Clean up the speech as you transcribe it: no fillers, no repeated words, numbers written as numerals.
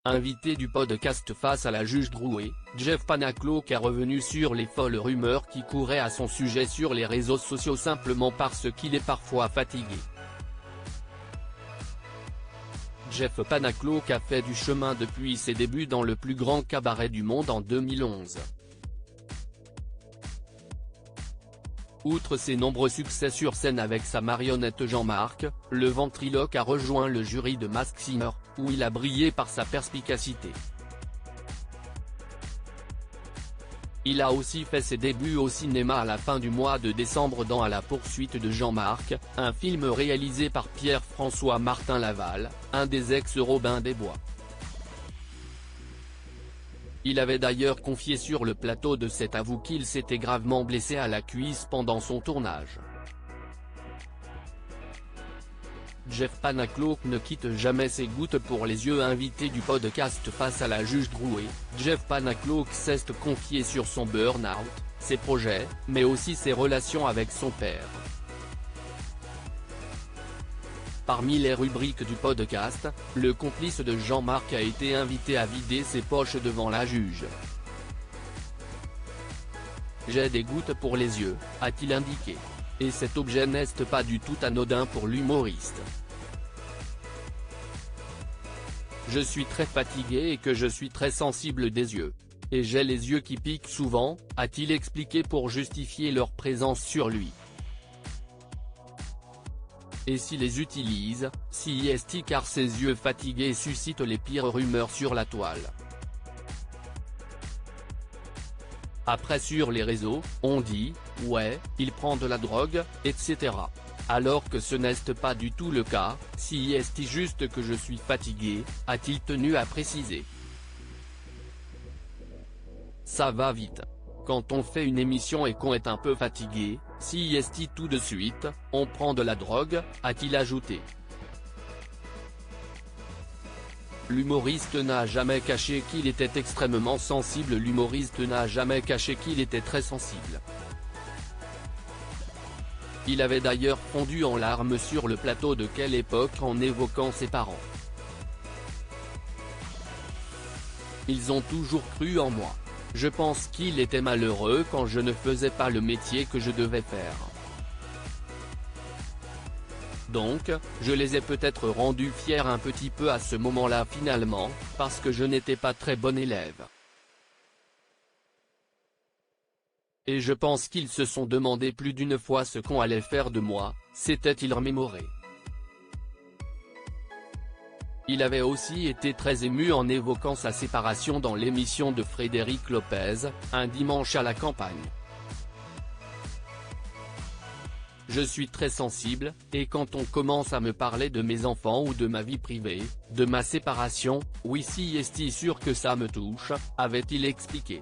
Invité du podcast face à la juge Drouet, Jeff Panaclock est revenu sur les folles rumeurs qui couraient à son sujet sur les réseaux sociaux simplement parce qu'il est parfois fatigué. Jeff Panaclock a fait du chemin depuis ses débuts dans le plus grand cabaret du monde en 2011. Outre ses nombreux succès sur scène avec sa marionnette Jean-Marc, le ventriloque a rejoint le jury de Masked Singer, où il a brillé par sa perspicacité. Il a aussi fait ses débuts au cinéma à la fin du mois de décembre dans À la poursuite de Jean-Marc, un film réalisé par Pierre-François Martin Laval, un des ex-Robin des Bois. Il avait d'ailleurs confié sur le plateau de Cet Avou qu'il s'était gravement blessé à la cuisse pendant son tournage. Jeff Panaclock ne quitte jamais ses gouttes pour les yeux. Invité du podcast face à la juge Drouet, Jeff Panaclock s'est confié sur son burn-out, ses projets, mais aussi ses relations avec son père. Parmi les rubriques du podcast, le complice de Jean-Marc a été invité à vider ses poches devant la juge. « J'ai des gouttes pour les yeux », a-t-il indiqué. Et cet objet n'est pas du tout anodin pour l'humoriste. « Je suis très fatigué et que je suis très sensible des yeux. Et j'ai les yeux qui piquent souvent », a-t-il expliqué pour justifier leur présence sur lui. Et s'il les utilise, si est car ses yeux fatigués suscitent les pires rumeurs sur la toile. Après sur les réseaux, on dit, ouais, il prend de la drogue, etc. Alors que ce n'est pas du tout le cas, si est juste que je suis fatigué, a-t-il tenu à préciser. Ça va vite. Quand on fait une émission et qu'on est un peu fatigué, si est tout de suite, on prend de la drogue, a-t-il ajouté. L'humoriste n'a jamais caché qu'il était extrêmement sensible. L'humoriste n'a jamais caché qu'il était très sensible. Il avait d'ailleurs fondu en larmes sur le plateau de Quelle époque en évoquant ses parents. Ils ont toujours cru en moi. Je pense qu'il était malheureux quand je ne faisais pas le métier que je devais faire. Donc, je les ai peut-être rendus fiers un petit peu à ce moment-là finalement, parce que je n'étais pas très bon élève. Et je pense qu'ils se sont demandé plus d'une fois ce qu'on allait faire de moi, s'était-il remémoré. Il avait aussi été très ému en évoquant sa séparation dans l'émission de Frédéric Lopez, Un dimanche à la campagne. Je suis très sensible, et quand on commence à me parler de mes enfants ou de ma vie privée, de ma séparation, oui si est sûr que ça me touche, avait-il expliqué.